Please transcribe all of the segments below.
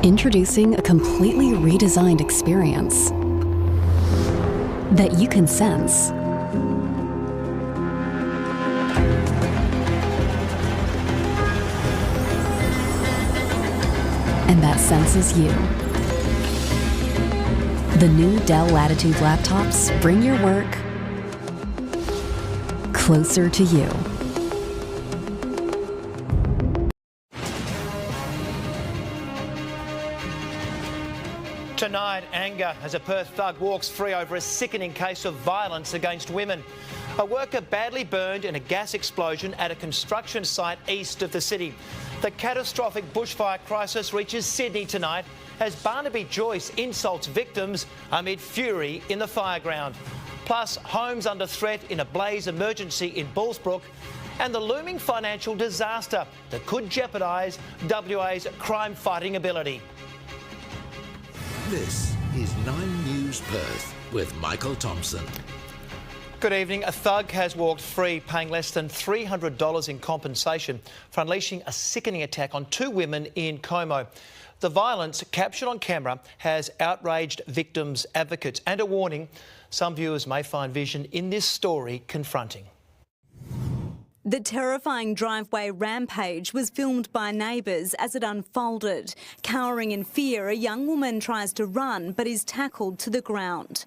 Introducing a completely redesigned experience that you can sense. And that senses you. The new Dell Latitude laptops bring your work closer to you. Tonight, anger as a Perth thug walks free over a sickening case of violence against women. A worker badly burned in a gas explosion at a construction site east of the city. The catastrophic bushfire crisis reaches Sydney tonight as Barnaby Joyce insults victims amid fury in the fireground. Plus, homes under threat in a blaze emergency in Bullsbrook, and the looming financial disaster that could jeopardise WA's crime-fighting ability. This is 9 News Perth with Michael Thompson. Good evening. A thug has walked free, paying less than $300 in compensation for unleashing a sickening attack on 2 women in Como. The violence captured on camera has outraged victims' advocates, and a warning: some viewers may find vision in this story confronting. The terrifying driveway rampage was filmed by neighbours as it unfolded. Cowering in fear, a young woman tries to run but is tackled to the ground.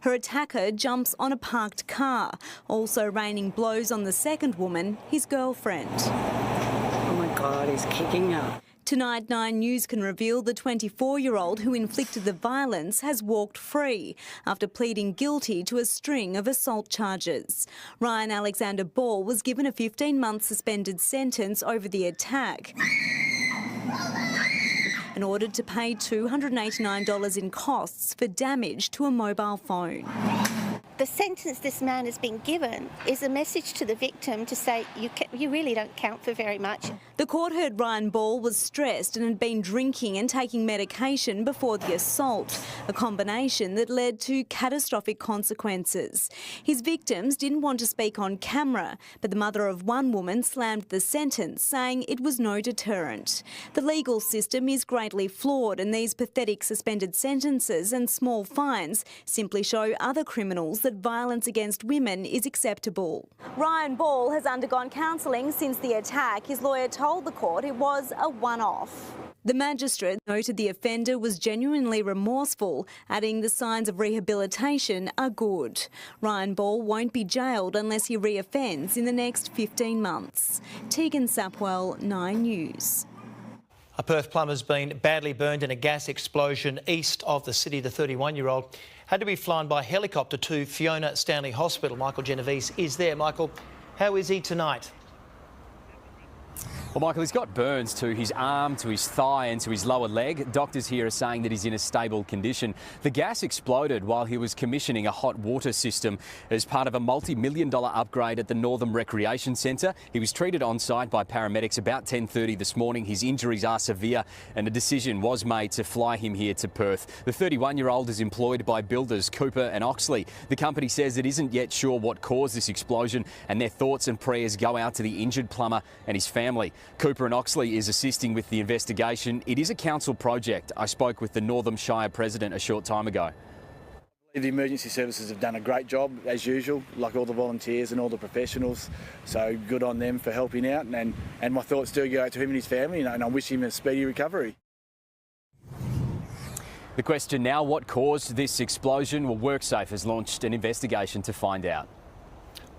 Her attacker jumps on a parked car. Also raining blows on the second woman, his girlfriend. Oh my God, he's kicking her. Tonight, 9 News can reveal the 24-year-old who inflicted the violence has walked free after pleading guilty to a string of assault charges. Ryan Alexander Ball was given a 15-month suspended sentence over the attack and ordered to pay $289 in costs for damage to a mobile phone. The sentence this man has been given is a message to the victim to say, you really don't count for very much. The court heard Ryan Ball was stressed and had been drinking and taking medication before the assault, a combination that led to catastrophic consequences. His victims didn't want to speak on camera, but the mother of one woman slammed the sentence, saying it was no deterrent. The legal system is greatly flawed, and these pathetic suspended sentences and small fines simply show other criminals that violence against women is acceptable. Ryan Ball has undergone counselling since the attack. His lawyer told the court it was a one-off. The magistrate noted the offender was genuinely remorseful, adding the signs of rehabilitation are good. Ryan Ball won't be jailed unless he reoffends in the next 15 months. Tegan Sapwell, 9 News. A Perth plumber's been badly burned in a gas explosion east of the city. The 31-year-old had to be flown by helicopter to Fiona Stanley Hospital. Michael Genovese is there. Michael, how is he tonight? Well, Michael, he's got burns to his arm, to his thigh and to his lower leg. Doctors here are saying that he's in a stable condition. The gas exploded while he was commissioning a hot water system as part of a multi-million-dollar upgrade at the Northern Recreation Centre. He was treated on site by paramedics about 10:30 this morning. His injuries are severe and a decision was made to fly him here to Perth. The 31-year-old is employed by builders Cooper and Oxley. The company says it isn't yet sure what caused this explosion, and their thoughts and prayers go out to the injured plumber and his family. Cooper and Oxley is assisting with the investigation. It is a council project. I spoke with the Northern Shire president a short time ago. The emergency services have done a great job, as usual, like all the volunteers and all the professionals. So good on them for helping out, and my thoughts do go out to him and his family, and I wish him a speedy recovery. The question now, what caused this explosion? Well, WorkSafe has launched an investigation to find out.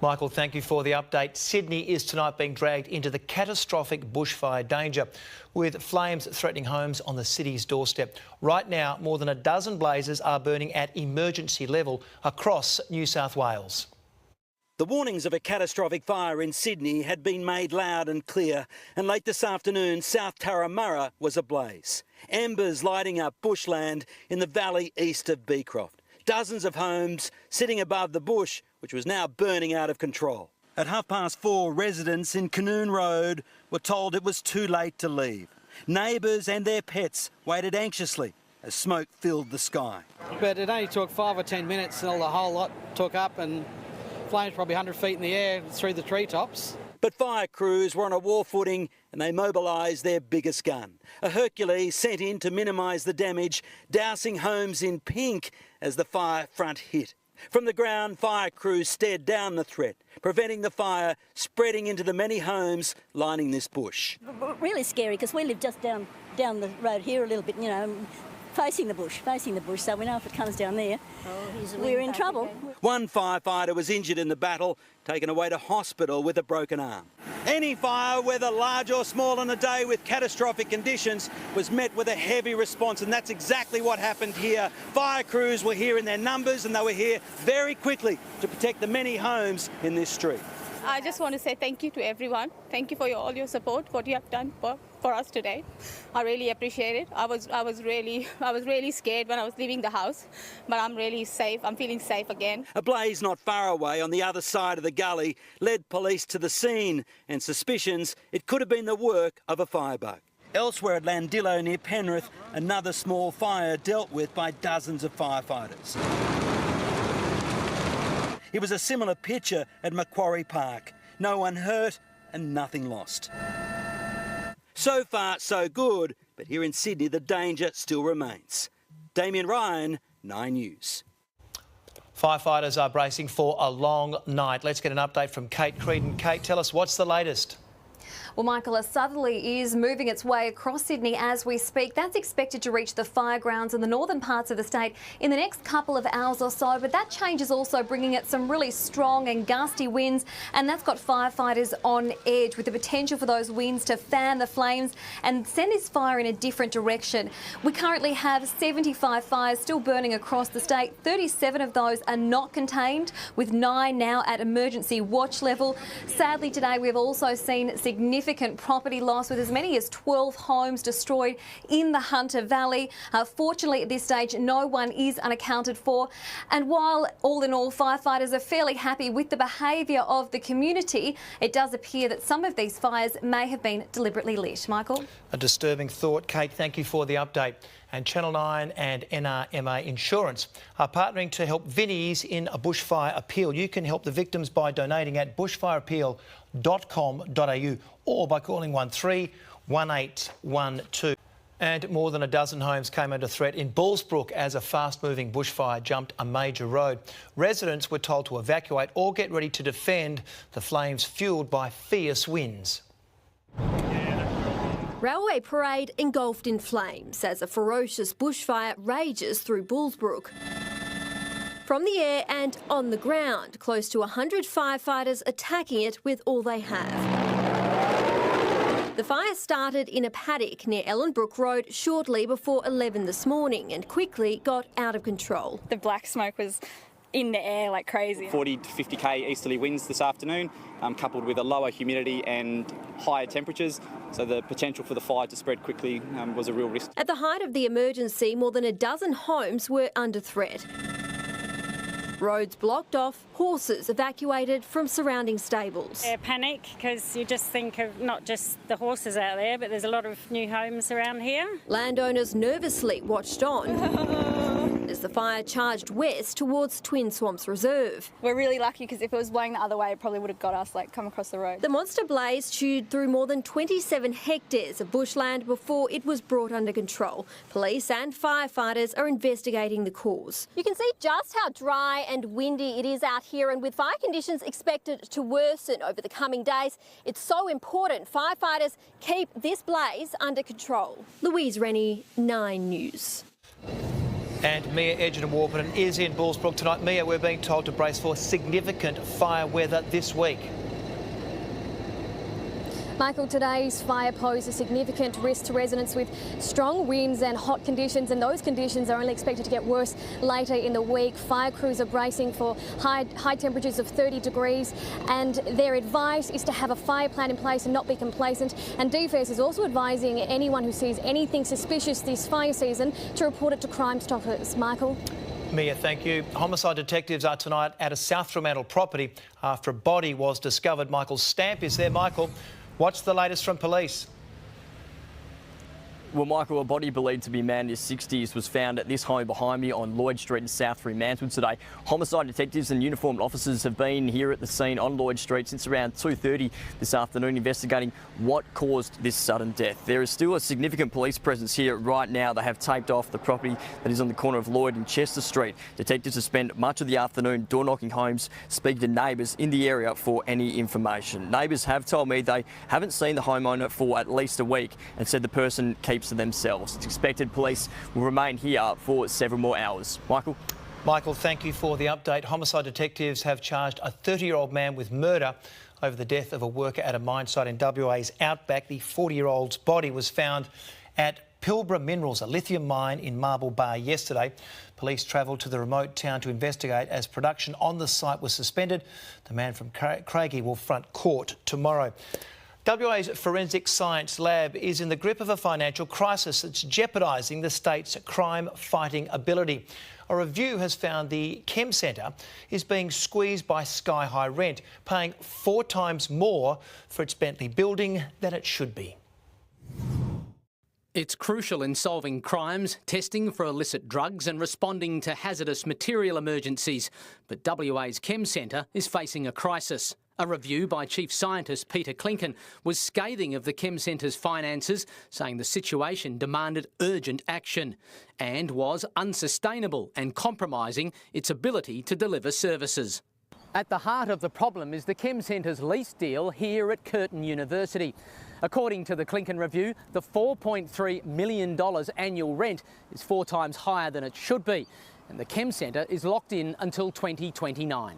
Michael, thank you for the update. Sydney is tonight being dragged into the catastrophic bushfire danger, with flames threatening homes on the city's doorstep. Right now, more than a dozen blazes are burning at emergency level across New South Wales. The warnings of a catastrophic fire in Sydney had been made loud and clear, and late this afternoon, South Turramurra was ablaze. Embers lighting up bushland in the valley east of Beecroft. Dozens of homes sitting above the bush, which was now burning out of control. At 4:30, residents in Canoon Road were told it was too late to leave. Neighbours and their pets waited anxiously as smoke filled the sky. But it only took 5 or 10 minutes till the whole lot took up, and flames probably 100 feet in the air through the treetops. But fire crews were on a war footing and they mobilised their biggest gun. A Hercules sent in to minimise the damage, dousing homes in pink as the fire front hit. From the ground, fire crews stared down the threat, preventing the fire spreading into the many homes lining this bush. Really scary because we live just down the road here a little bit, you know, facing the bush, so we know if it comes down there, we're in trouble. One firefighter was injured in the battle, taken away to hospital with a broken arm. Any fire, whether large or small on a day with catastrophic conditions, was met with a heavy response, and that's exactly what happened here. Fire crews were here in their numbers and they were here very quickly to protect the many homes in this street. I just want to say thank you to everyone. Thank you for all your support, what you have done for us today. I really appreciate it. I was really scared when I was leaving the house, but I'm really safe. I'm feeling safe again. A blaze not far away on the other side of the gully led police to the scene and suspicions it could have been the work of a firebug. Elsewhere at Landillo near Penrith, another small fire dealt with by dozens of firefighters. It was a similar picture at Macquarie Park. No one hurt and nothing lost. So far, so good, but here in Sydney, the danger still remains. Damien Ryan, 9 News. Firefighters are bracing for a long night. Let's get an update from Kate Creedon. Kate, tell us what's the latest? Well, Michael, a southerly is moving its way across Sydney as we speak. That's expected to reach the fire grounds in the northern parts of the state in the next couple of hours or so. But that change is also bringing it some really strong and gusty winds, and that's got firefighters on edge with the potential for those winds to fan the flames and send this fire in a different direction. We currently have 75 fires still burning across the state. 37 of those are not contained, with 9 now at emergency watch level. Sadly, today we've also seen significant property loss, with as many as 12 homes destroyed in the Hunter Valley. Fortunately, at this stage, no one is unaccounted for. And while all in all, firefighters are fairly happy with the behaviour of the community, it does appear that some of these fires may have been deliberately lit. Michael? A disturbing thought. Kate, thank you for the update. And Channel 9 and NRMA Insurance are partnering to help Vinnies in a bushfire appeal. You can help the victims by donating at bushfireappeal.com.au or by calling 131812. And more than a dozen homes came under threat in Bullsbrook as a fast-moving bushfire jumped a major road. Residents were told to evacuate or get ready to defend the flames fuelled by fierce winds. Railway Parade engulfed in flames as a ferocious bushfire rages through Bullsbrook. From the air and on the ground, close to 100 firefighters attacking it with all they have. The fire started in a paddock near Ellenbrook Road shortly before 11 this morning and quickly got out of control. The black smoke was in the air like crazy. 40 to 50k easterly winds this afternoon, coupled with a lower humidity and higher temperatures. So the potential for the fire to spread quickly was a real risk. At the height of the emergency, more than a dozen homes were under threat. Roads blocked off, horses evacuated from surrounding stables. Yeah, panic, because you just think of not just the horses out there, but there's a lot of new homes around here. Landowners nervously watched on as the fire charged west towards Twin Swamps Reserve. We're really lucky because if it was blowing the other way, it probably would have got us, come across the road. The monster blaze chewed through more than 27 hectares of bushland before it was brought under control. Police and firefighters are investigating the cause. You can see just how dry and windy it is out here, and with fire conditions expected to worsen over the coming days, it's so important firefighters keep this blaze under control. Louise Rennie, 9 News. And Mia Edgerton-Warburton is in Bullsbrook tonight. Mia, we're being told to brace for significant fire weather this week. Michael, today's fire pose a significant risk to residents with strong winds and hot conditions, and those conditions are only expected to get worse later in the week. Fire crews are bracing for high temperatures of 30 degrees, and their advice is to have a fire plan in place and not be complacent. And DFS is also advising anyone who sees anything suspicious this fire season to report it to Crime Stoppers. Michael? Mia, thank you. Homicide detectives are tonight at a South Fremantle property after a body was discovered. Michael Stamp is there. Michael, what's the latest from police? Well, Michael, a body believed to be a man in his 60s was found at this home behind me on Lloyd Street in South Fremantle today. Homicide detectives and uniformed officers have been here at the scene on Lloyd Street since around 2:30 this afternoon, investigating what caused this sudden death. There is still a significant police presence here right now. They have taped off the property that is on the corner of Lloyd and Chester Street. Detectives have spent much of the afternoon door-knocking homes, speaking to neighbours in the area for any information. Neighbours have told me they haven't seen the homeowner for at least a week and said the person keeps to themselves. It's expected police will remain here for several more hours. Michael, thank you for the update. Homicide detectives have charged a 30-year-old man with murder over the death of a worker at a mine site in WA's Outback. The 40-year-old's body was found at Pilbara Minerals, a lithium mine in Marble Bar, yesterday. Police travelled to the remote town to investigate as production on the site was suspended. The man from Craigie will front court tomorrow. WA's Forensic Science Lab is in the grip of a financial crisis that's jeopardising the state's crime-fighting ability. A review has found the Chem Centre is being squeezed by sky-high rent, paying 4 times more for its Bentley building than it should be. It's crucial in solving crimes, testing for illicit drugs and responding to hazardous material emergencies. But WA's Chem Centre is facing a crisis. A review by Chief Scientist Peter Clinken was scathing of the Chem Centre's finances, saying the situation demanded urgent action and was unsustainable and compromising its ability to deliver services. At the heart of the problem is the Chem Centre's lease deal here at Curtin University. According to the Clinken review, the $4.3 million annual rent is 4 times higher than it should be, and the Chem Centre is locked in until 2029.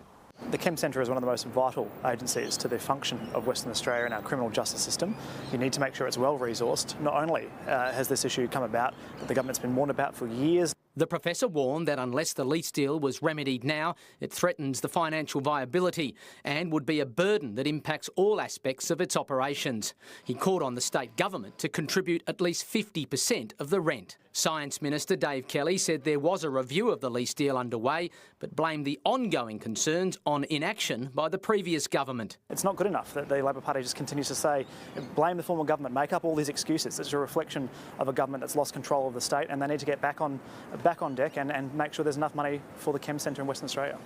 The Chem Centre is one of the most vital agencies to the function of Western Australia and our criminal justice system. You need to make sure it's well resourced. Not only has this issue come about, but the government's been warned about for years. The professor warned that unless the lease deal was remedied now, it threatens the financial viability and would be a burden that impacts all aspects of its operations. He called on the state government to contribute at least 50% of the rent. Science Minister Dave Kelly said there was a review of the lease deal underway, but blamed the ongoing concerns on inaction by the previous government. It's not good enough that the Labor Party just continues to say, blame the former government, make up all these excuses. It's a reflection of a government that's lost control of the state, and they need to get back on deck and make sure there's enough money for the Chem Centre in Western Australia.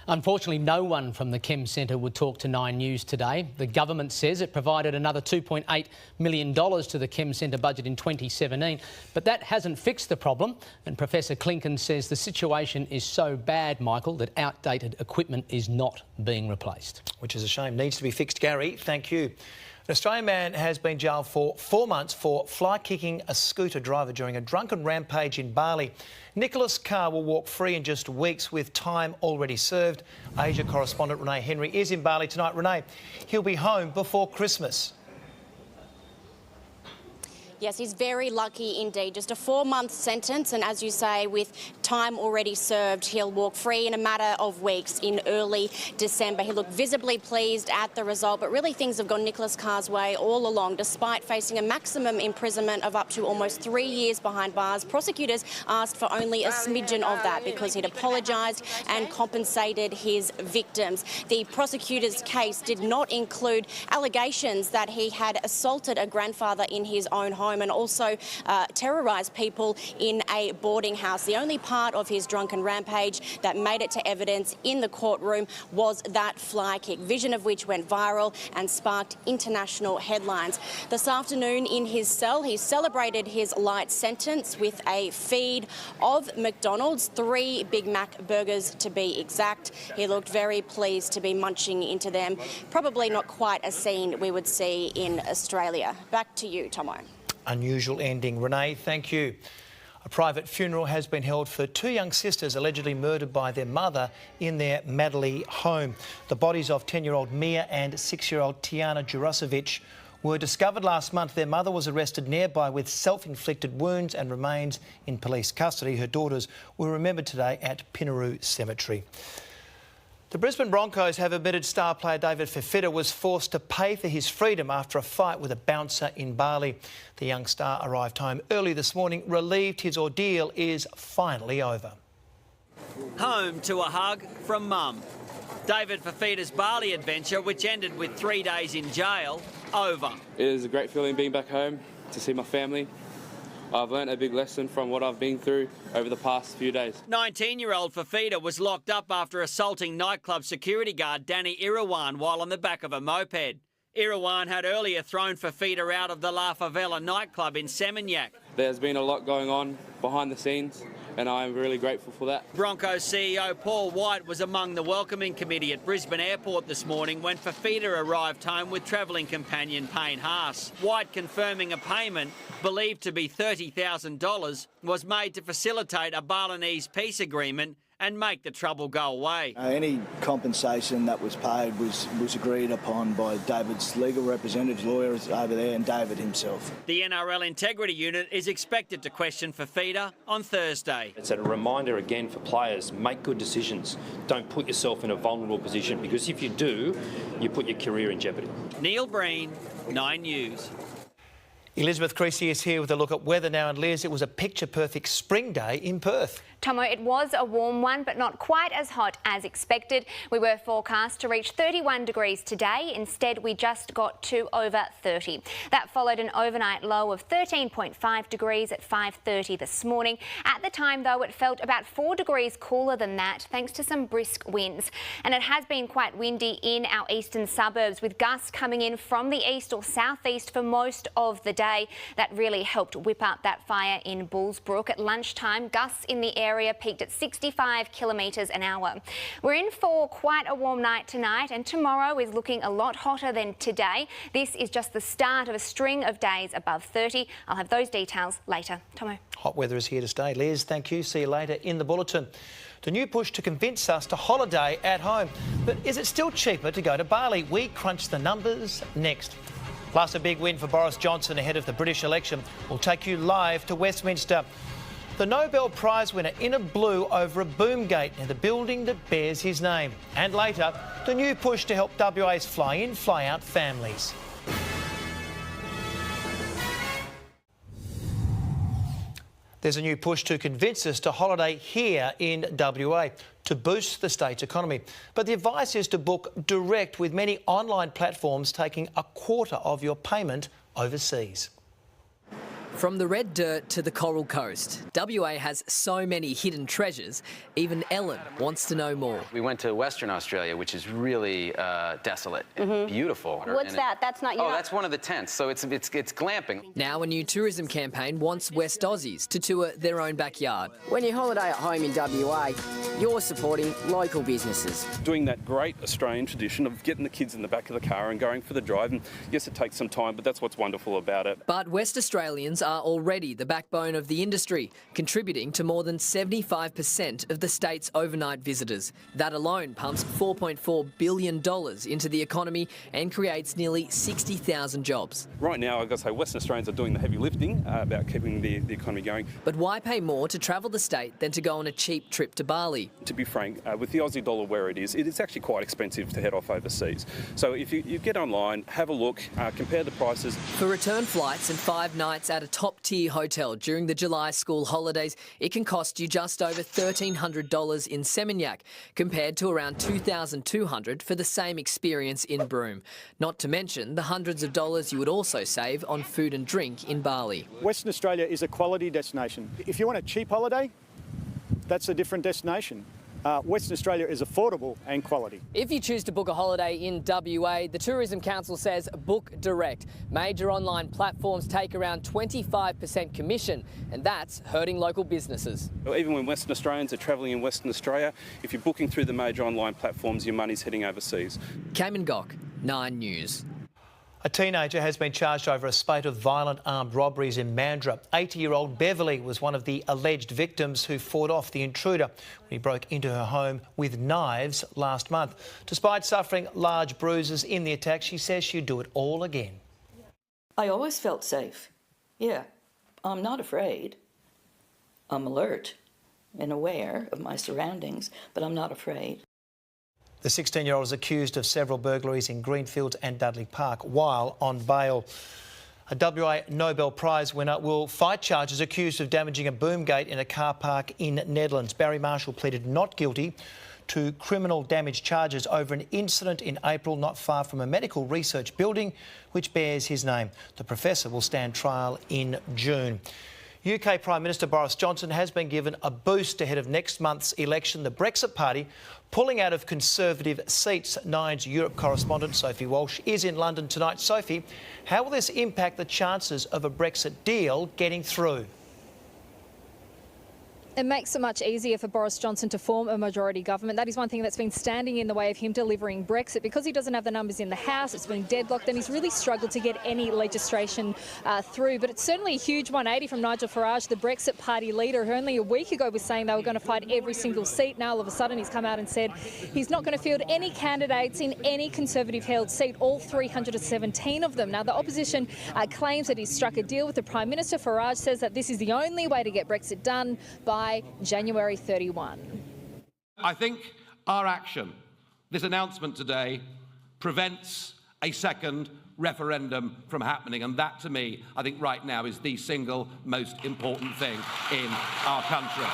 Unfortunately, no one from the Chem Centre would talk to 9 News today. The government says it provided another $2.8 million to the Chem Centre budget in 2017, but that hasn't fixed the problem. And Professor Clinken says the situation is so bad, Michael, that outdated equipment is not being replaced. Which is a shame. Needs to be fixed, Gary. Thank you. An Australian man has been jailed for 4 months for fly-kicking a scooter driver during a drunken rampage in Bali. Nicholas Carr will walk free in just weeks with time already served. Asia correspondent Renee Henry is in Bali tonight. Renee, he'll be home before Christmas. Yes, he's very lucky indeed. Just a 4-month sentence, and as you say, with time already served, he'll walk free in a matter of weeks in early December. He looked visibly pleased at the result, but really things have gone Nicholas Carr's way all along. Despite facing a maximum imprisonment of up to almost 3 years behind bars, prosecutors asked for only a smidgen of that because he'd apologised and compensated his victims. The prosecutor's case did not include allegations that he had assaulted a grandfather in his own home and also terrorised people in a boarding house. The only part of his drunken rampage that made it to evidence in the courtroom was that fly kick, vision of which went viral and sparked international headlines. This afternoon in his cell, he celebrated his light sentence with a feed of McDonald's, 3 Big Mac burgers to be exact. He looked very pleased to be munching into them. Probably not quite a scene we would see in Australia. Back to you, Tomo. Unusual ending. Renee, thank you. A private funeral has been held for 2 young sisters allegedly murdered by their mother in their Madeley home. The bodies of 10-year-old Mia and 6-year-old Tiana Jurasovich were discovered last month. Their mother was arrested nearby with self-inflicted wounds and remains in police custody. Her daughters were remembered today at Pinaroo Cemetery. The Brisbane Broncos have admitted star player David Fifita was forced to pay for his freedom after a fight with a bouncer in Bali. The young star arrived home early this morning, relieved his ordeal is finally over. Home to a hug from Mum. David Fifita's Bali adventure, which ended with 3 days in jail, over. It is a great feeling being back home. to see my family. I've learnt a big lesson from what I've been through over the past few days. 19-year-old Fafita was locked up after assaulting nightclub security guard Danny Irawan while on the back of a moped. Irawan had earlier thrown Fafita out of the La Favela nightclub in Seminyak. There's been a lot going on behind the scenes, and I'm really grateful for that. Broncos CEO Paul White was among the welcoming committee at Brisbane Airport this morning when Fafita arrived home with travelling companion Payne Haas. White confirming a payment, believed to be $30,000, was made to facilitate a Balinese peace agreement and make the trouble go away. Any compensation that was paid was agreed upon by David's legal representatives, lawyers over there, and David himself. The NRL Integrity Unit is expected to question Fafita on Thursday. It's a reminder again for players, make good decisions. Don't put yourself in a vulnerable position, because if you do, you put your career in jeopardy. Neil Breen, 9 News. Elizabeth Creasy is here with a look at weather now. And Liz, it was a picture-perfect spring day in Perth. Tomo, it was a warm one, but not quite as hot as expected. We were forecast to reach 31 degrees today. Instead, we just got to over 30. That followed an overnight low of 13.5 degrees at 5:30 this morning. At the time, though, it felt about 4 degrees cooler than that, thanks to some brisk winds. And it has been quite windy in our eastern suburbs, with gusts coming in from the east or southeast for most of the day. That really helped whip up that fire in Bullsbrook. At lunchtime, gusts in the area peaked at 65 kilometres an hour. We're in for quite a warm night tonight, and tomorrow is looking a lot hotter than today. This is just the start of a string of days above 30. I'll have those details later. Tomo. Hot weather is here to stay. Liz, thank you. See you later in the bulletin. The new push to convince us to holiday at home. But is it still cheaper to go to Bali? We crunch the numbers next. Plus a big win for Boris Johnson ahead of the British election. We'll take you live to Westminster. The Nobel Prize winner in a blue over a boom gate in the building that bears his name. And later, the new push to help WA's fly-in, fly-out families. There's a new push to convince us to holiday here in WA to boost the state's economy. But the advice is to book direct, with many online platforms taking a quarter of your payment overseas. From the red dirt to the coral coast, WA has so many hidden treasures, even Ellen wants to know more. We went to Western Australia, which is really desolate and beautiful. What's that? That's not your... Oh, that's one of the tents, so it's glamping. Now a new tourism campaign wants West Aussies to tour their own backyard. When you holiday at home in WA, you're supporting local businesses. Doing that great Australian tradition of getting the kids in the back of the car and going for the drive. And yes, it takes some time, but that's what's wonderful about it. But West Australians are already the backbone of the industry, contributing to more than 75% of the state's overnight visitors. That alone pumps $4.4 billion into the economy and creates nearly 60,000 jobs. Right now, I've got to say, Western Australians are doing the heavy lifting about keeping the economy going. But why pay more to travel the state than to go on a cheap trip to Bali? To be frank, with the Aussie dollar where it is actually quite expensive to head off overseas. So if you get online, have a look, compare the prices. For return flights and 5 nights at a top-tier hotel during the July school holidays, it can cost you just over $1,300 in Seminyak, compared to around $2,200 for the same experience in Broome. Not to mention the hundreds of dollars you would also save on food and drink in Bali. Western Australia is a quality destination. If you want a cheap holiday, that's a different destination. Western Australia is affordable and quality. If you choose to book a holiday in WA, the Tourism Council says book direct. Major online platforms take around 25% commission, and that's hurting local businesses. Even when Western Australians are travelling in Western Australia, if you're booking through the major online platforms, your money's heading overseas. Cayman Gok, 9 News. A teenager has been charged over a spate of violent armed robberies in Mandurah. 80-year-old Beverly was one of the alleged victims who fought off the intruder when he broke into her home with knives last month. Despite suffering large bruises in the attack, she says she'd do it all again. I always felt safe. Yeah, I'm not afraid. I'm alert and aware of my surroundings, but I'm not afraid. The 16-year-old is accused of several burglaries in Greenfields and Dudley Park while on bail. A WA Nobel Prize winner will fight charges accused of damaging a boom gate in a car park in Netherlands. Barry Marshall pleaded not guilty to criminal damage charges over an incident in April not far from a medical research building which bears his name. The professor will stand trial in June. UK Prime Minister Boris Johnson has been given a boost ahead of next month's election. The Brexit Party pulling out of Conservative seats. Nine's Europe correspondent Sophie Walsh is in London tonight. Sophie, how will this impact the chances of a Brexit deal getting through? It makes it much easier for Boris Johnson to form a majority government. That is one thing that's been standing in the way of him delivering Brexit. Because he doesn't have the numbers in the House, it's been deadlocked, and he's really struggled to get any legislation through. But it's certainly a huge 180 from Nigel Farage, the Brexit Party leader, who only a week ago was saying they were going to fight every single seat. Now all of a sudden he's come out and said he's not going to field any candidates in any Conservative-held seat, all 317 of them. Now the opposition claims that he's struck a deal with the Prime Minister. Farage says that this is the only way to get Brexit done by January 31. I think our action, this announcement today, prevents a second referendum from happening, and that to me, I think right now is the single most important thing in our country.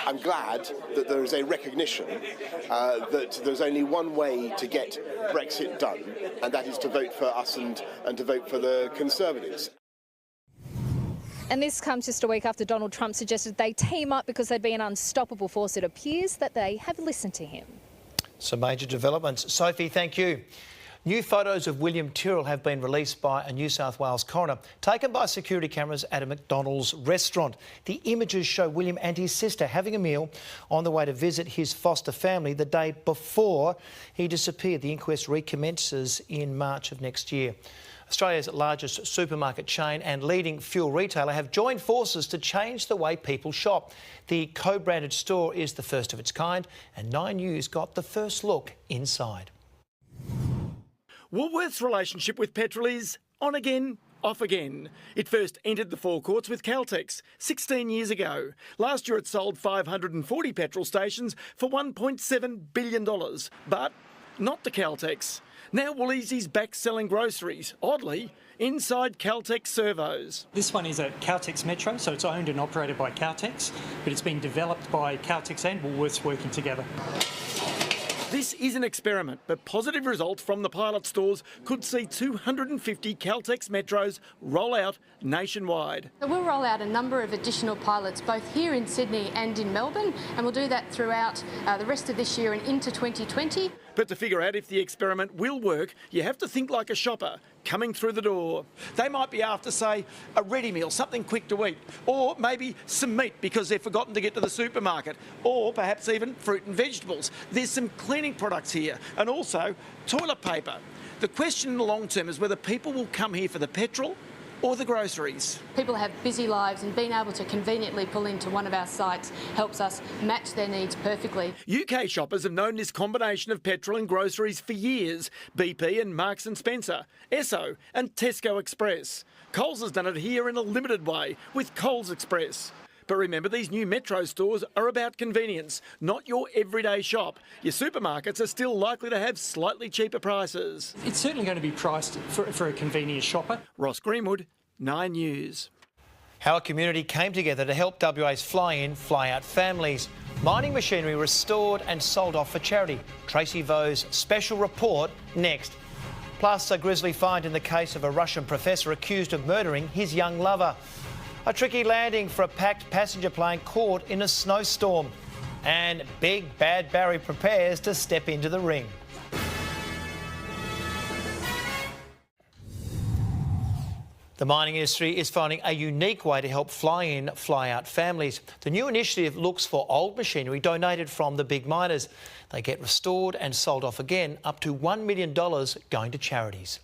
I'm glad that there is a recognition that there's only one way to get Brexit done, and that is to vote for us and to vote for the Conservatives. And this comes just a week after Donald Trump suggested they team up because they'd be an unstoppable force. It appears that they have listened to him. Some major developments. Sophie, thank you. New photos of William Tyrrell have been released by a New South Wales coroner, taken by security cameras at a McDonald's restaurant. The images show William and his sister having a meal on the way to visit his foster family the day before he disappeared. The inquest recommences in March of next year. Australia's largest supermarket chain and leading fuel retailer have joined forces to change the way people shop. The co-branded store is the first of its kind, and 9 News got the first look inside. Woolworths' relationship with petrol is on again, off again. It first entered the forecourts with Caltex 16 years ago. Last year it sold 540 petrol stations for $1.7 billion, but not to Caltex. Now Woolies is back selling groceries, oddly, inside Caltex servos. This one is a Caltex Metro, so it's owned and operated by Caltex, but it's been developed by Caltex and Woolworths working together. This is an experiment, but positive results from the pilot stores could see 250 Caltex Metros roll out nationwide. So we'll roll out a number of additional pilots both here in Sydney and in Melbourne, and we'll do that throughout the rest of this year and into 2020. But to figure out if the experiment will work, you have to think like a shopper coming through the door. They might be after, say, a ready meal, something quick to eat, or maybe some meat because they've forgotten to get to the supermarket, or perhaps even fruit and vegetables. There's some cleaning products here, and also toilet paper. The question in the long term is whether people will come here for the petrol or the groceries. People have busy lives, and being able to conveniently pull into one of our sites helps us match their needs perfectly. UK shoppers have known this combination of petrol and groceries for years. BP and Marks & Spencer, Esso and Tesco Express. Coles has done it here in a limited way with Coles Express. But remember, these new Metro stores are about convenience, not your everyday shop. Your supermarkets are still likely to have slightly cheaper prices. It's certainly going to be priced for a convenience shopper. Ross Greenwood, 9 News. How a community came together to help WA's fly-in, fly-out families. Mining machinery restored and sold off for charity. Tracy Vo's special report next. Plus, a grisly find in the case of a Russian professor accused of murdering his young lover. A tricky landing for a packed passenger plane caught in a snowstorm. And Big Bad Barry prepares to step into the ring. The mining industry is finding a unique way to help fly-in, fly-out families. The new initiative looks for old machinery donated from the big miners. They get restored and sold off again, up to $1 million going to charities.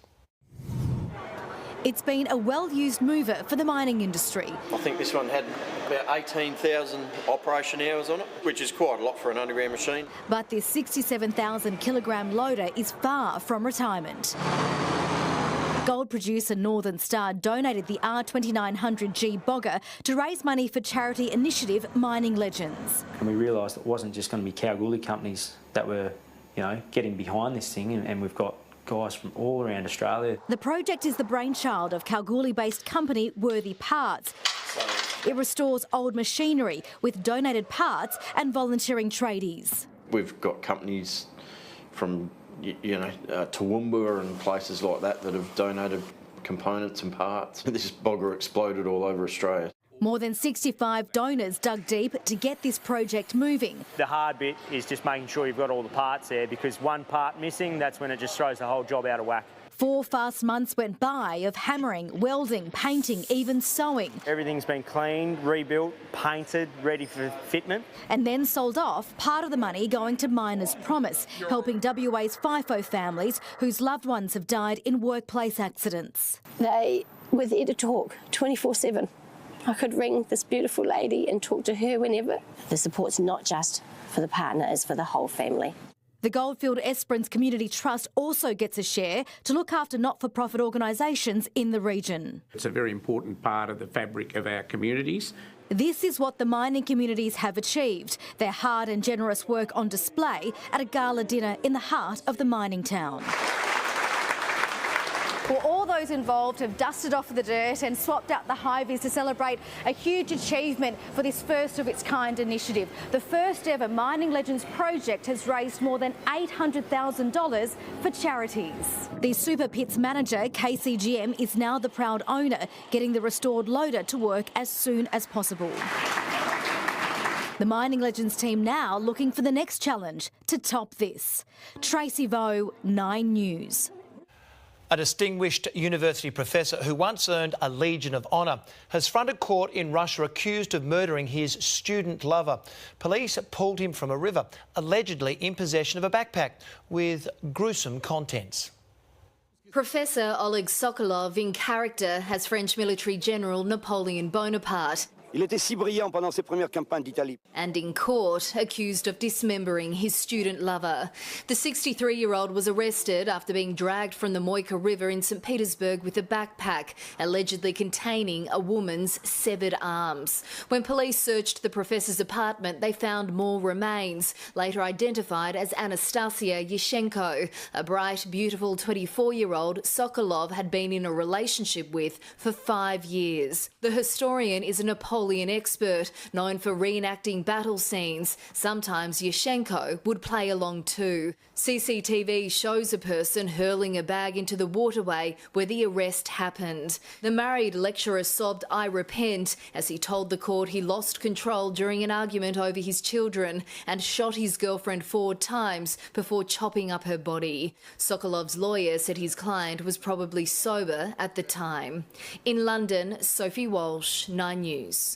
It's been a well-used mover for the mining industry. I think this one had about 18,000 operation hours on it, which is quite a lot for an underground machine. But this 67,000 kilogram loader is far from retirement. Gold producer Northern Star donated the R2900G bogger to raise money for charity initiative Mining Legends. And we realised it wasn't just going to be Kalgoorlie companies that were, getting behind this thing, and we've got guys from all around Australia. The project is the brainchild of Kalgoorlie-based company Worthy Parts. It restores old machinery with donated parts and volunteering tradies. We've got companies from, Toowoomba and places like that that have donated components and parts. This bogger exploded all over Australia. More than 65 donors dug deep to get this project moving. The hard bit is just making sure you've got all the parts there, because one part missing, that's when it just throws the whole job out of whack. 4 fast months went by of hammering, welding, painting, even sewing. Everything's been cleaned, rebuilt, painted, ready for fitment. And then sold off, part of the money going to Miners Promise, helping WA's FIFO families whose loved ones have died in workplace accidents. They were there to talk 24/7. I could ring this beautiful lady and talk to her whenever. The support's not just for the partner, it's for the whole family. The Goldfield Esperance Community Trust also gets a share to look after not-for-profit organisations in the region. It's a very important part of the fabric of our communities. This is what the mining communities have achieved, their hard and generous work on display at a gala dinner in the heart of the mining town. Well, all those involved have dusted off the dirt and swapped out the high-vis to celebrate a huge achievement for this first of its kind initiative. The first ever Mining Legends project has raised more than $800,000 for charities. The Super Pits manager, KCGM, is now the proud owner, getting the restored loader to work as soon as possible. The Mining Legends team now looking for the next challenge to top this. Tracy Vo, 9 News. A distinguished university professor who once earned a Legion of Honour has fronted court in Russia accused of murdering his student lover. Police pulled him from a river, allegedly in possession of a backpack with gruesome contents. Professor Oleg Sokolov, in character as French military general Napoleon Bonaparte. Il était si brillant pendant ses premières campagnes d'Italie. And in court, accused of dismembering his student lover. The 63-year-old was arrested after being dragged from the Moika River in St Petersburg with a backpack, allegedly containing a woman's severed arms. When police searched the professor's apartment, they found more remains, later identified as Anastasia Yashchenko, a bright, beautiful 24-year-old Sokolov had been in a relationship with for 5 years. The historian is a Napoleon expert, known for reenacting battle scenes. Sometimes Yashchenko would play along too. CCTV shows a person hurling a bag into the waterway where the arrest happened. The married lecturer sobbed, "I repent," as he told the court he lost control during an argument over his children and shot his girlfriend 4 times before chopping up her body. Sokolov's lawyer said his client was probably sober at the time. In London, Sophie Walsh, 9 News.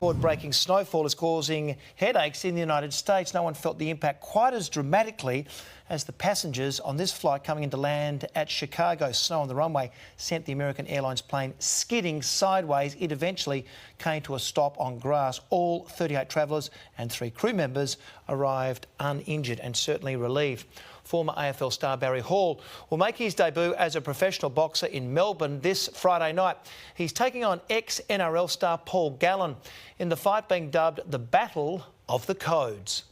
Record-breaking snowfall is causing headaches in the United States. No one felt the impact quite as dramatically as the passengers on this flight coming into land at Chicago. Snow on the runway sent the American Airlines plane skidding sideways. It eventually came to a stop on grass. All 38 travellers and 3 crew members arrived uninjured and certainly relieved. Former AFL star Barry Hall will make his debut as a professional boxer in Melbourne this Friday night. He's taking on ex-NRL star Paul Gallen in the fight being dubbed the Battle of the Codes.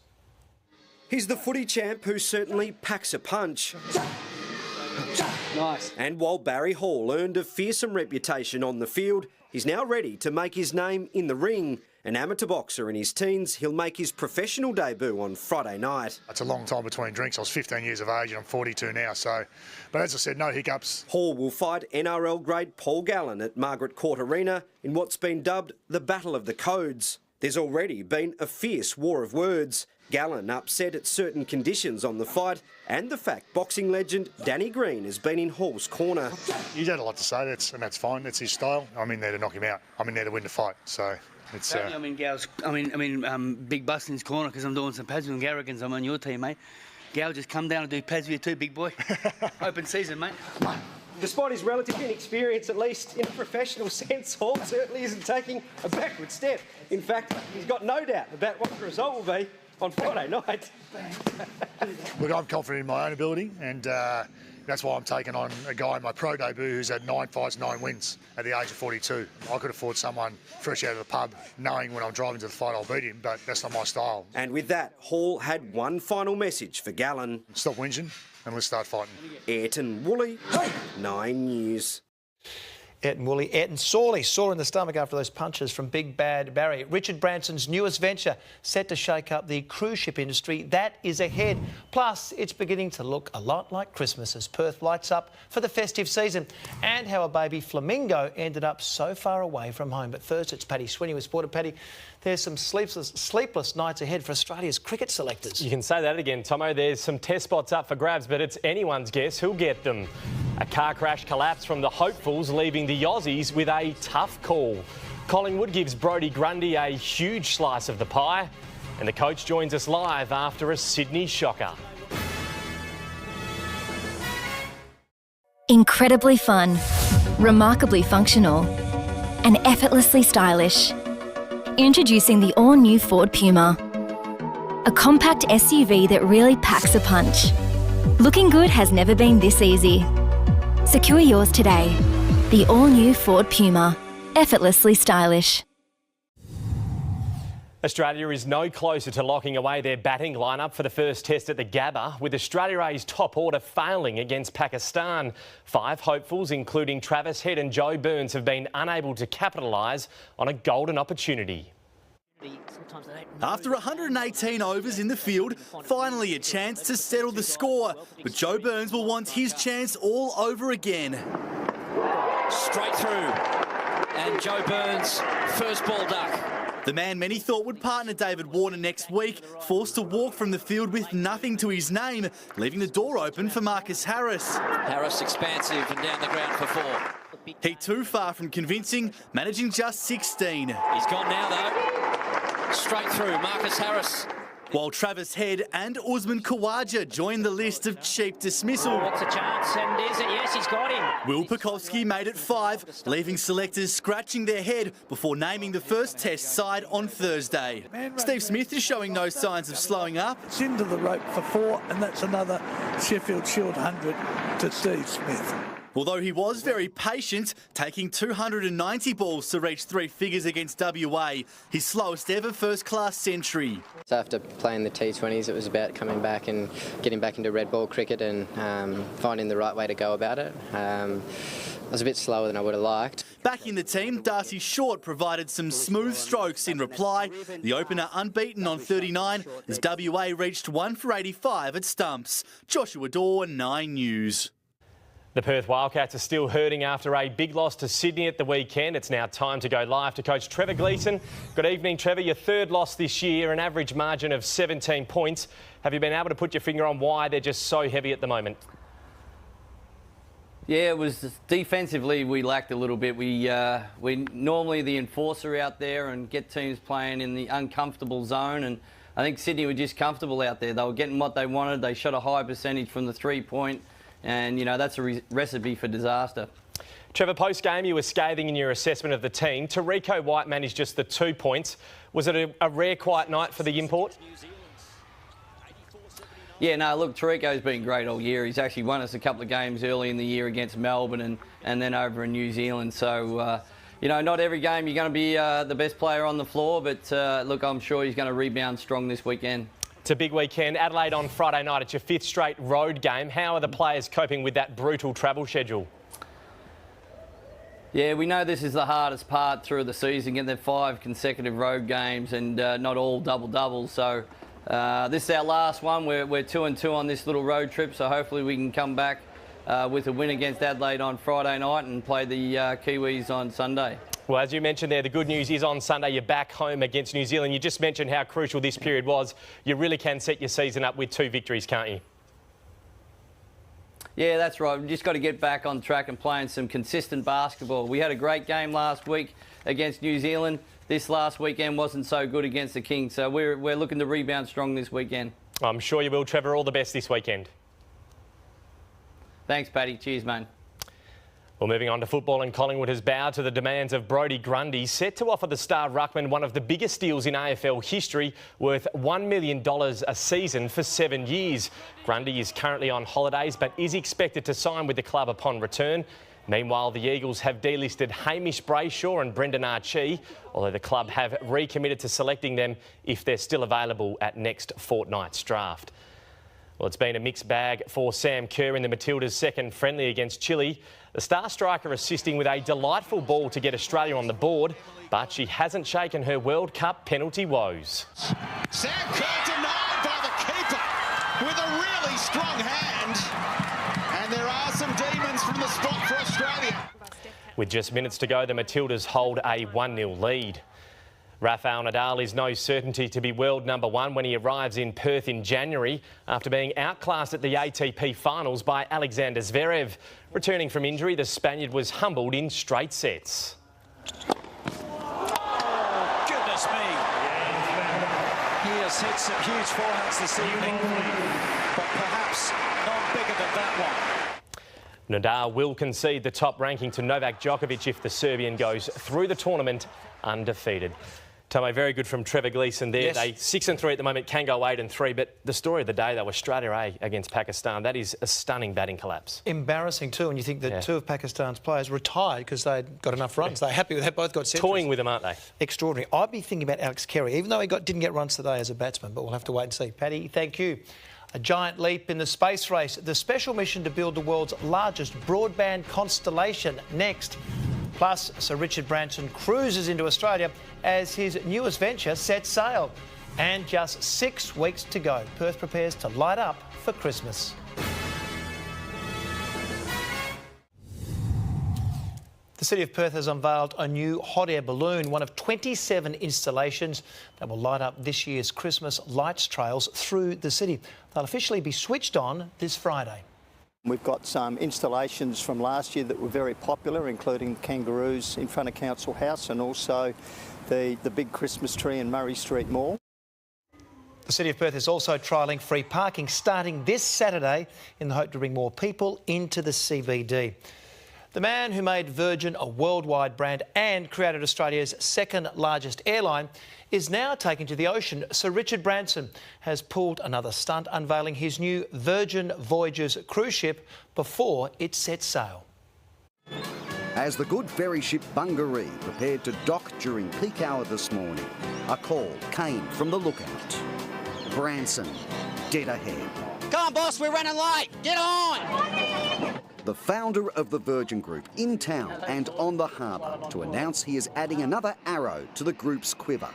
He's the footy champ who certainly packs a punch. Nice. And while Barry Hall earned a fearsome reputation on the field, he's now ready to make his name in the ring. An amateur boxer in his teens, he'll make his professional debut on Friday night. It's a long time between drinks. I was 15 years of age and I'm 42 now, but as I said, no hiccups. Hall will fight NRL grade Paul Gallen at Margaret Court Arena in what's been dubbed the Battle of the Codes. There's already been a fierce war of words. Gallen upset at certain conditions on the fight and the fact boxing legend Danny Green has been in Hall's corner. He's had a lot to say, and that's fine. That's his style. I'm in there to knock him out. I'm in there to win the fight, so... I'm in Gal's. Big Bustin's corner because I'm doing some pads with Garrigans. I'm on your team, mate. Gal, just come down and do pads with you too, big boy. Open season, mate. Despite his relative inexperience, at least in a professional sense, Hall certainly isn't taking a backward step. In fact, he's got no doubt about what the result will be on Friday night. Look, I'm confident in my own ability, and that's why I'm taking on a guy in my pro debut who's had 9 fights, 9 wins at the age of 42. I could afford someone fresh out of the pub, knowing when I'm driving to the fight I'll beat him, but that's not my style. And with that, Hall had one final message for Gallen. Stop whinging and let's start fighting. Ayrton Woolley, 9 News. Ed and Woolley. Ed and sorely sore in the stomach after those punches from Big Bad Barry. Richard Branson's newest venture set to shake up the cruise ship industry. That is ahead. Plus, it's beginning to look a lot like Christmas as Perth lights up for the festive season, and how a baby flamingo ended up so far away from home. But first, it's Paddy Sweeney with Sport. Paddy, there's some sleepless nights ahead for Australia's cricket selectors. You can say that again, Tomo. There's some test spots up for grabs, but it's anyone's guess who'll get them. A car crash collapse from the hopefuls, leaving the Aussies with a tough call. Collingwood gives Brodie Grundy a huge slice of the pie, and the coach joins us live after a Sydney shocker. Incredibly fun, remarkably functional, and effortlessly stylish. Introducing the all-new Ford Puma. A compact SUV that really packs a punch. Looking good has never been this easy. Secure yours today. The all-new Ford Puma. Effortlessly stylish. Australia is no closer to locking away their batting lineup for the first test at the Gabba, with Australia A's top order failing against Pakistan. 5 hopefuls, including Travis Head and Joe Burns, have been unable to capitalise on a golden opportunity. After 118 overs in the field, finally a chance to settle the score. But Joe Burns will want his chance all over again. Straight through. And Joe Burns, first ball duck. The man many thought would partner David Warner next week, forced to walk from the field with nothing to his name, leaving the door open for Marcus Harris. Harris expansive and down the ground for 4. He too far from convincing, managing just 16. He's gone now though. Straight through, Marcus Harris. While Travis Head and Usman Khawaja join the list of cheap dismissal. What's a chance, and is it? Yes, he's got him. Will Pukowski made it 5, leaving selectors scratching their head before naming the first test side on Thursday. Steve Smith is showing no signs of slowing up. It's into the rope for 4, and that's another Sheffield Shield 100 to Steve Smith. Although he was very patient, taking 290 balls to reach 3 figures against WA, his slowest ever first-class century. So after playing the T20s, it was about coming back and getting back into red ball cricket and finding the right way to go about it. I was a bit slower than I would have liked. Back in the team, Darcy Short provided some smooth strokes in reply. The opener unbeaten on 39 as WA reached 1 for 85 at stumps. Joshua Daw, 9 News. The Perth Wildcats are still hurting after a big loss to Sydney at the weekend. It's now time to go live to coach Trevor Gleeson. Good evening, Trevor. Your 3rd loss this year, an average margin of 17 points. Have you been able to put your finger on why they're just so heavy at the moment? Yeah, it was defensively we lacked a little bit. We normally the enforcer out there and get teams playing in the uncomfortable zone, and I think Sydney were just comfortable out there. They were getting what they wanted. They shot a high percentage from the 3-point. And, you know, that's a recipe for disaster. Trevor, post-game you were scathing in your assessment of the team. Tariko White managed just the 2 points. Was it a rare quiet night for the import? Yeah, no, look, Tariko's been great all year. He's actually won us a couple of games early in the year against Melbourne and then over in New Zealand. So, you know, not every game you're going to be the best player on the floor, but, look, I'm sure he's going to rebound strong this weekend. It's a big weekend. Adelaide on Friday night. It's your 5th straight road game. How are the players coping with that brutal travel schedule? Yeah, we know this is the hardest part through the season, getting their 5 consecutive road games and not all double-doubles. So this is our last one. We're 2-2 on this little road trip, so hopefully we can come back with a win against Adelaide on Friday night and play the Kiwis on Sunday. Well, as you mentioned there, the good news is on Sunday you're back home against New Zealand. You just mentioned how crucial this period was. You really can set your season up with 2 victories, can't you? Yeah, that's right. We've just got to get back on track and playing some consistent basketball. We had a great game last week against New Zealand. This last weekend wasn't so good against the Kings, so we're looking to rebound strong this weekend. I'm sure you will, Trevor. All the best this weekend. Thanks, Paddy. Cheers, mate. Well, moving on to football, and Collingwood has bowed to the demands of Brodie Grundy, set to offer the star ruckman one of the biggest deals in AFL history, worth $1 million a season for 7 years. Grundy is currently on holidays, but is expected to sign with the club upon return. Meanwhile, the Eagles have delisted Hamish Brayshaw and Brendan Archie, although the club have recommitted to selecting them if they're still available at next fortnight's draft. Well, it's been a mixed bag for Sam Kerr in the Matildas' second friendly against Chile. The star striker assisting with a delightful ball to get Australia on the board, but she hasn't shaken her World Cup penalty woes. Sam Kerr denied by the keeper with a really strong hand. And there are some demons from the spot for Australia. With just minutes to go, the Matildas hold a 1-0 lead. Rafael Nadal is no certainty to be world number one when he arrives in Perth in January after being outclassed at the ATP finals by Alexander Zverev. Returning from injury, the Spaniard was humbled in straight sets. Oh, goodness me. He has hit some huge forehands this evening, but perhaps not bigger than that one. Nadal will concede the top ranking to Novak Djokovic if the Serbian goes through the tournament undefeated. Tomo, very good from Trevor Gleeson there. Yes. They 6-3 at the moment, can go 8-3, but the story of the day, though, Australia A against Pakistan, that is a stunning batting collapse. Embarrassing too, and you think that two of Pakistan's players retired because they'd got enough runs. They're happy with that, both got centuries. Toying with them, aren't they? Extraordinary. I'd be thinking about Alex Carey, even though he didn't get runs today as a batsman, but we'll have to wait and see. Paddy, thank you. A giant leap in the space race. The special mission to build the world's largest broadband constellation next. Plus, Sir Richard Branson cruises into Australia as his newest venture sets sail. And just 6 weeks to go. Perth prepares to light up for Christmas. The City of Perth has unveiled a new hot air balloon, one of 27 installations that will light up this year's Christmas lights trails through the city. They'll officially be switched on this Friday. We've got some installations from last year that were very popular, including the kangaroos in front of Council House and also the big Christmas tree in Murray Street Mall. The City of Perth is also trialling free parking starting this Saturday in the hope to bring more people into the CBD. The man who made Virgin a worldwide brand and created Australia's second largest airline is now taking to the ocean. Sir Richard Branson has pulled another stunt, unveiling his new Virgin Voyages cruise ship before it sets sail. As the good ferry ship Bungaree prepared to dock during peak hour this morning, a call came from the lookout. Branson, dead ahead. Come on, boss, we're running late. Get on! The founder of the Virgin Group in town and on the harbour to announce he is adding another arrow to the group's quiver.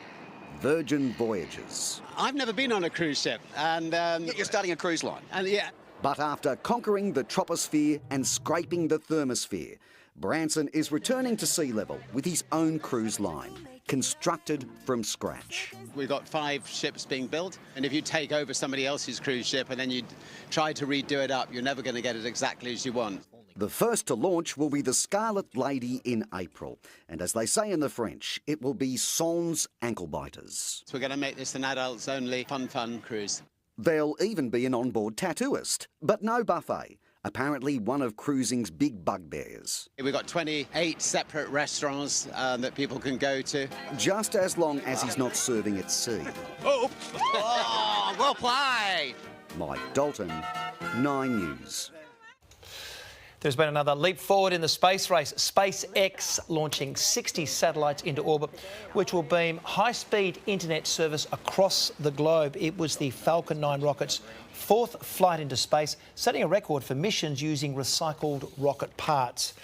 Virgin Voyages. I've never been on a cruise ship, and You're starting a cruise line. And yeah. But after conquering the troposphere and scraping the thermosphere, Branson is returning to sea level with his own cruise line, constructed from scratch. We've got 5 ships being built, and if you take over somebody else's cruise ship and then you try to redo it up, you're never going to get it exactly as you want. The first to launch will be the Scarlet Lady in April, and as they say in the French, it will be sans ankle biters. So we're going to make this an adults-only fun cruise. There'll even be an onboard tattooist, but no buffet. Apparently one of cruising's big bugbears. We've got 28 separate restaurants that people can go to. Just as long as he's not serving at sea. Oh, well played! Mike Dalton, 9 News. There's been another leap forward in the space race. SpaceX launching 60 satellites into orbit, which will beam high-speed internet service across the globe. It was the Falcon 9 rocket's 4th flight into space, setting a record for missions using recycled rocket parts.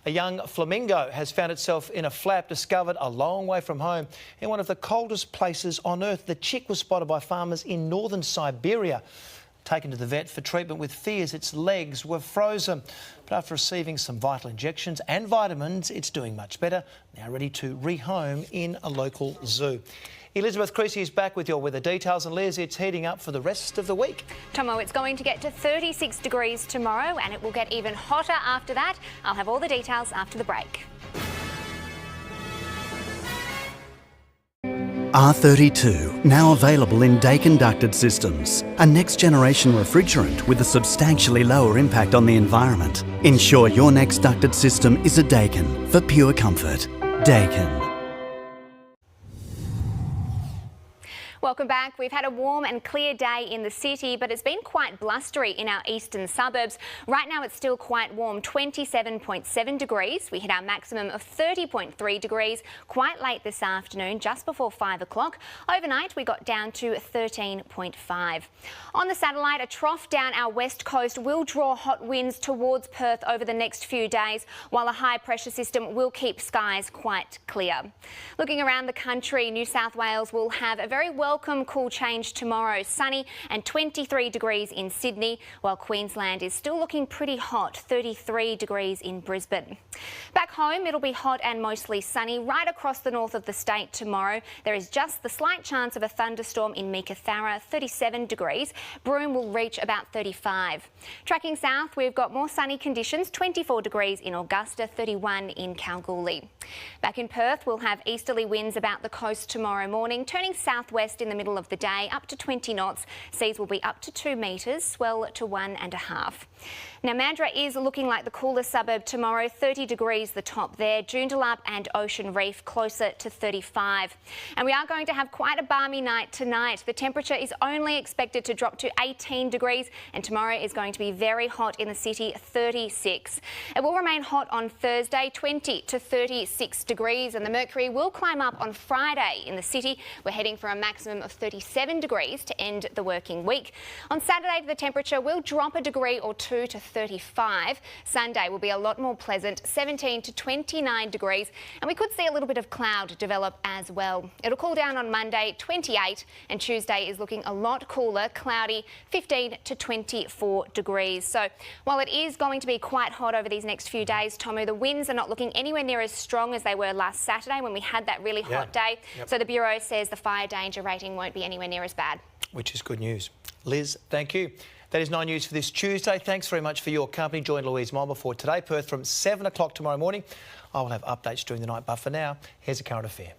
A young flamingo has found itself in a flap discovered a long way from home in one of the coldest places on Earth. The chick was spotted by farmers in northern Siberia. Taken to the vet for treatment with fears its legs were frozen. But after receiving some vital injections and vitamins, it's doing much better, now ready to rehome in a local zoo. Elizabeth Creasy is back with your weather details. And Liz, it's heating up for the rest of the week. Tomo, it's going to get to 36 degrees tomorrow and it will get even hotter after that. I'll have all the details after the break. R32, now available in Dakin ducted systems. A next-generation refrigerant with a substantially lower impact on the environment. Ensure your next ducted system is a Dakin for pure comfort. Dakin. Welcome back. We've had a warm and clear day in the city, but it's been quite blustery in our eastern suburbs. Right now it's still quite warm, 27.7 degrees. We hit our maximum of 30.3 degrees quite late this afternoon, just before 5 o'clock. Overnight we got down to 13.5. On the satellite, a trough down our west coast will draw hot winds towards Perth over the next few days, while a high pressure system will keep skies quite clear. Looking around the country, New South Wales will have a very welcome cool change tomorrow. Sunny and 23 degrees in Sydney, while Queensland is still looking pretty hot, 33 degrees in Brisbane. Back home, it'll be hot and mostly sunny right across the north of the state tomorrow. There is just the slight chance of a thunderstorm in Meekatharra, 37 degrees. Broome will reach about 35. Tracking south, we've got more sunny conditions, 24 degrees in Augusta, 31 in Kalgoorlie. Back in Perth, we'll have easterly winds about the coast tomorrow morning, turning southwest in the middle of the day, up to 20 knots. Seas will be up to 2 metres, swell to 1.5. Now, Mandurah is looking like the coolest suburb tomorrow, 30 degrees the top there. Joondalup and Ocean Reef closer to 35. And we are going to have quite a balmy night tonight. The temperature is only expected to drop to 18 degrees, and tomorrow is going to be very hot in the city, 36. It will remain hot on Thursday, 20 to 36 degrees, and the mercury will climb up on Friday in the city. We're heading for a maximum of 37 degrees to end the working week. On Saturday, the temperature will drop a degree or two to 35. Sunday will be a lot more pleasant, 17 to 29 degrees, and we could see a little bit of cloud develop as well. It'll cool down on Monday, 28, and Tuesday is looking a lot cooler, cloudy, 15 to 24 degrees. So while it is going to be quite hot over these next few days, Tomo, the winds are not looking anywhere near as strong as they were last Saturday when we had that really hot day. So the Bureau says the fire danger rating won't be anywhere near as bad. Which is good news. Liz, thank you. That is 9 News for this Tuesday. Thanks very much for your company. Join Louise Molmer for Today Perth from 7 o'clock tomorrow morning. I will have updates during the night, but for now, here's a current affair.